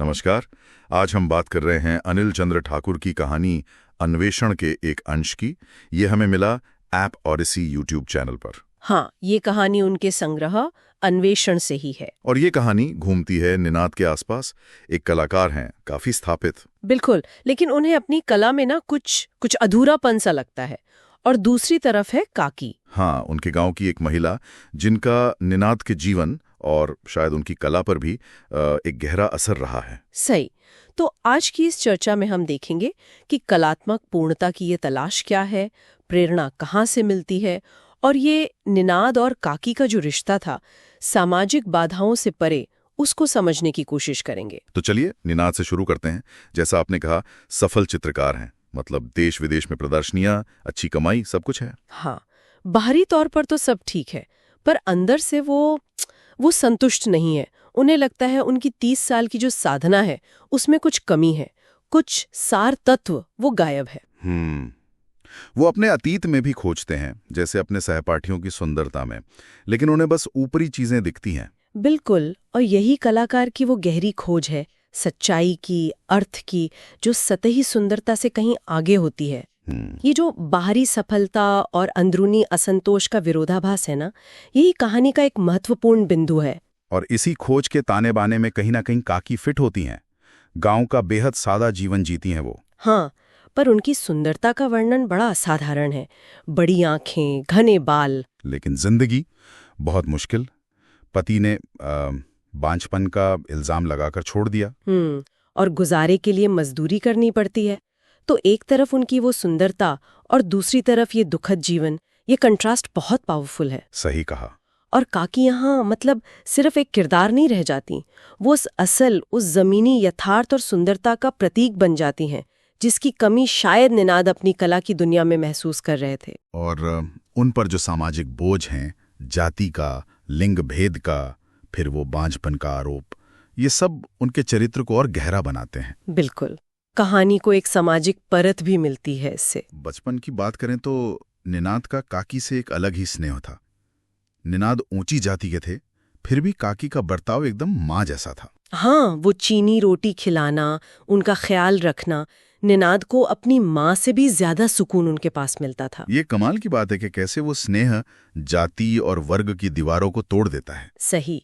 नमस्कार। आज हम बात कर रहे हैं अनिल चंद्र ठाकुर की कहानी अन्वेषण के एक अंश की। ये हमें मिला ऐप ऑडिसी यूट्यूब चैनल पर। हाँ, ये कहानी उनके संग्रह अन्वेषण से ही है। और ये कहानी घूमती है निनाद के आसपास। एक कलाकार हैं, काफी स्थापित। बिल्कुल, लेकिन उन्हें अपनी कला में ना कुछ अधूरापन सा लगता है। और दूसरी तरफ है काकी। हाँ, उनके गांव की एक महिला जिनका निनाद के जीवन और शायद उनकी कला पर भी एक गहरा असर रहा है। सही। तो आज की इस चर्चा में हम देखेंगे कि कलात्मक पूर्णता की ये तलाश क्या है, प्रेरणा कहाँ से मिलती है, और ये निनाद और काकी का जो रिश्ता था सामाजिक बाधाओं से परे, उसको समझने की कोशिश करेंगे। तो चलिए निनाद से शुरू करते हैं। जैसा आपने कहा, सफल चित्रकार हैं, मतलब देश विदेश में प्रदर्शनियां, अच्छी कमाई, सब कुछ है। हाँ, बाहरी तौर पर तो सब ठीक है, पर अंदर से वो संतुष्ट नहीं है। उन्हें लगता है उनकी 30 साल की जो साधना है उसमें कुछ कमी है, कुछ सार तत्व वो गायब है। वो अपने अतीत में भी खोजते हैं, जैसे अपने सहपाठियों की सुंदरता में, लेकिन उन्हें बस ऊपरी चीजें दिखती हैं। बिल्कुल, और यही कलाकार की वो गहरी खोज है, सच्चाई की, अर्थ की, जो सतही सुंदरता से कहीं आगे होती है। ये जो बाहरी सफलता और अंदरूनी असंतोष का विरोधाभास है ना, यही कहानी का एक महत्वपूर्ण बिंदु है। और इसी खोज के ताने बाने में कहीं ना कहीं काकी फिट होती हैं। गांव का बेहद सादा जीवन जीती हैं वो। हाँ, पर उनकी सुंदरता का वर्णन बड़ा असाधारण है। बड़ी आंखें, घने बाल। लेकिन जिंदगी बहुत मुश्किल। पति ने बांझपन का इल्जाम लगाकर छोड़ दिया। और गुजारे के लिए मजदूरी करनी पड़ती है। तो एक तरफ उनकी वो सुंदरता और दूसरी तरफ ये दुखद जीवन, ये कंट्रास्ट बहुत पावरफुल है। सही कहा। और काकी यहाँ मतलब सिर्फ एक किरदार नहीं रह जाती, वो उस जमीनी यथार्थ और सुंदरता का प्रतीक बन जाती हैं, जिसकी कमी शायद निनाद अपनी कला की दुनिया में महसूस कर रहे थे। और उन पर जो सामाजिक बोझ हैं, जाति का, लिंग भेद का, फिर वो बांझपन का आरोप, ये सब उनके चरित्र को और गहरा बनाते हैं। बिल्कुल, कहानी को एक सामाजिक परत भी मिलती है इससे। बचपन की बात करें तो निनाद का काकी से एक अलग ही स्नेह था। निनाद ऊंची जाति के थे, फिर भी काकी का बर्ताव एकदम माँ जैसा था। हाँ, वो चीनी रोटी खिलाना, उनका ख्याल रखना, निनाद को अपनी माँ से भी ज्यादा सुकून उनके पास मिलता था। ये कमाल की बात है कि कैसे वो स्नेह जाति और वर्ग की दीवारों को तोड़ देता है। सही।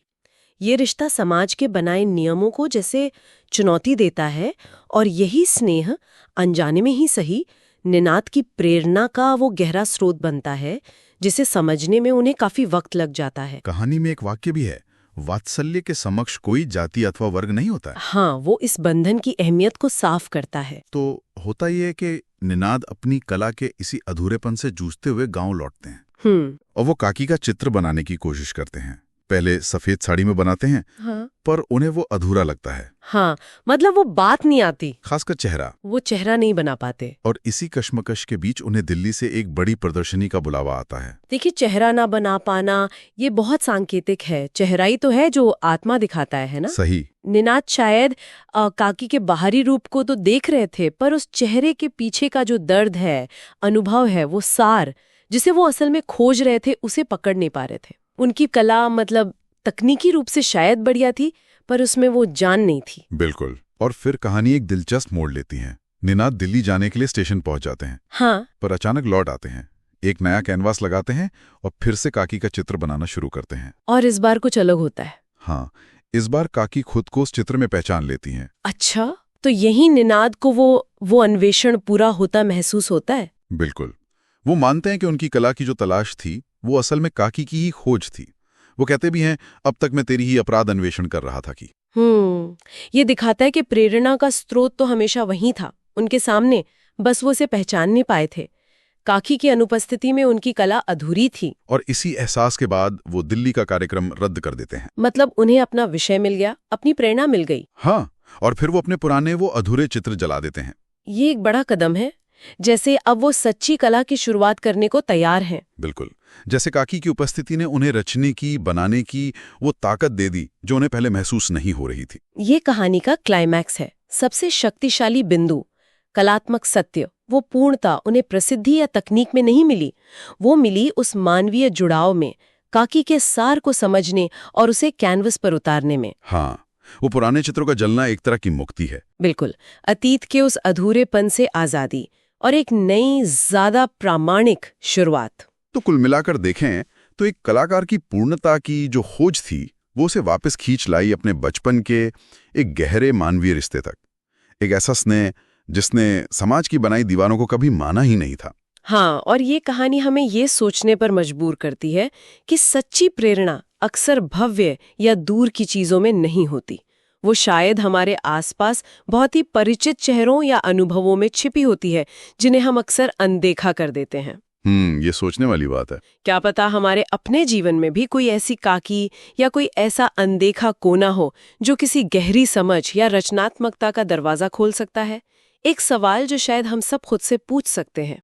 ये रिश्ता समाज के बनाए नियमों को जैसे चुनौती देता है, और यही स्नेह अनजाने में ही सही निनाद की प्रेरणा का वो गहरा स्रोत बनता है, जिसे समझने में उन्हें काफी वक्त लग जाता है। कहानी में एक वाक्य भी है, वात्सल्य के समक्ष कोई जाति अथवा वर्ग नहीं होता है। हाँ, वो इस बंधन की अहमियत को साफ करता है। तो होता ये है कि निनाद अपनी कला के इसी अधूरेपन से जूझते हुए गांव लौटते हैं। और वो काकी का चित्र बनाने की कोशिश करते हैं। पहले सफेद साड़ी में बनाते हैं। हाँ। पर उन्हें वो अधूरा लगता है। हाँ, मतलब वो बात नहीं आती, खासकर चेहरा। वो चेहरा नहीं बना पाते। और इसी कश्मकश के बीच उन्हें दिल्ली से एक बड़ी प्रदर्शनी का बुलावा आता है। देखिए, चेहरा ना बना पाना ये बहुत सांकेतिक है। चेहरा ही तो है जो आत्मा दिखाता है ना। सही। निनाद शायद काकी के बाहरी रूप को तो देख रहे थे, पर उस चेहरे के पीछे का जो दर्द है, अनुभव है, वो सार जिसे वो असल में खोज रहे थे, उसे पकड़ नहीं पा रहे थे। उनकी कला मतलब तकनीकी रूप से शायद बढ़िया थी, पर उसमें वो जान नहीं थी। बिल्कुल। और फिर कहानी एक दिलचस्प मोड़ लेती है। निनाद दिल्ली जाने के लिए स्टेशन पहुंच जाते हैं। हाँ। पर अचानक लौट आते हैं, एक नया कैनवास लगाते हैं और फिर से काकी का चित्र बनाना शुरू करते हैं। और इस बार कुछ अलग होता है। हाँ, इस बार काकी खुद को उस चित्र में पहचान लेती हैं। अच्छा, तो यही निनाद को वो अन्वेषण पूरा होता महसूस होता है। बिल्कुल। वो मानते हैं कि उनकी कला की जो तलाश थी वो असल में काकी की ही खोज थी। वो कहते भी हैं, अब तक मैं तेरी ही अपराध अन्वेषण कर रहा था कि। ये दिखाता है कि प्रेरणा का स्रोत तो हमेशा वहीं था, उनके सामने, बस वो उसे पहचान नहीं पाए थे। काकी की अनुपस्थिति में उनकी कला अधूरी थी। और इसी एहसास के बाद वो दिल्ली का कार्यक्रम रद्द कर देते हैं। मतलब उन्हें अपना विषय मिल गया, अपनी प्रेरणा मिल गई। हाँ, और फिर वो अपने पुराने वो अधूरे चित्र जला देते हैं। ये एक बड़ा कदम है, जैसे अब वो सच्ची कला की शुरुआत करने को तैयार हैं। बिल्कुल, जैसे काकी की उपस्थिति ने उन्हें रचने की, बनाने की वो ताकत दे दी जो उन्हें पहले महसूस नहीं हो रही थी। ये कहानी का क्लाइमैक्स है, सबसे शक्तिशाली बिंदु, कलात्मक सत्य। वो पूर्णता उन्हें प्रसिद्धि या तकनीक में नहीं मिली, वो मिली उस मानवीय जुड़ाव में, काकी के सार को समझने और उसे कैनवस पर उतारने में। हाँ, वो पुराने चित्रों का जलना एक तरह की मुक्ति है। बिल्कुल, अतीत के उस अधूरेपन से आजादी और एक नई, ज्यादा प्रामाणिक शुरुआत। तो कुल मिलाकर देखें तो एक कलाकार की पूर्णता की जो खोज थी वो उसे वापस खींच लाई अपने बचपन के एक गहरे मानवीय रिश्ते तक। एक ऐसा स्नेह जिसने समाज की बनाई दीवारों को कभी माना ही नहीं था। हाँ, और ये कहानी हमें ये सोचने पर मजबूर करती है कि सच्ची प्रेरणा अक्सर भव्य या दूर की चीजों में नहीं होती। वो शायद हमारे आसपास बहुत ही परिचित चेहरों या अनुभवों में छिपी होती है, जिन्हें हम अक्सर अनदेखा कर देते हैं। ये सोचने वाली बात है। क्या पता हमारे अपने जीवन में भी कोई ऐसी काकी या कोई ऐसा अनदेखा कोना हो जो किसी गहरी समझ या रचनात्मकता का दरवाजा खोल सकता है। एक सवाल जो शायद हम सब खुद से पूछ सकते हैं।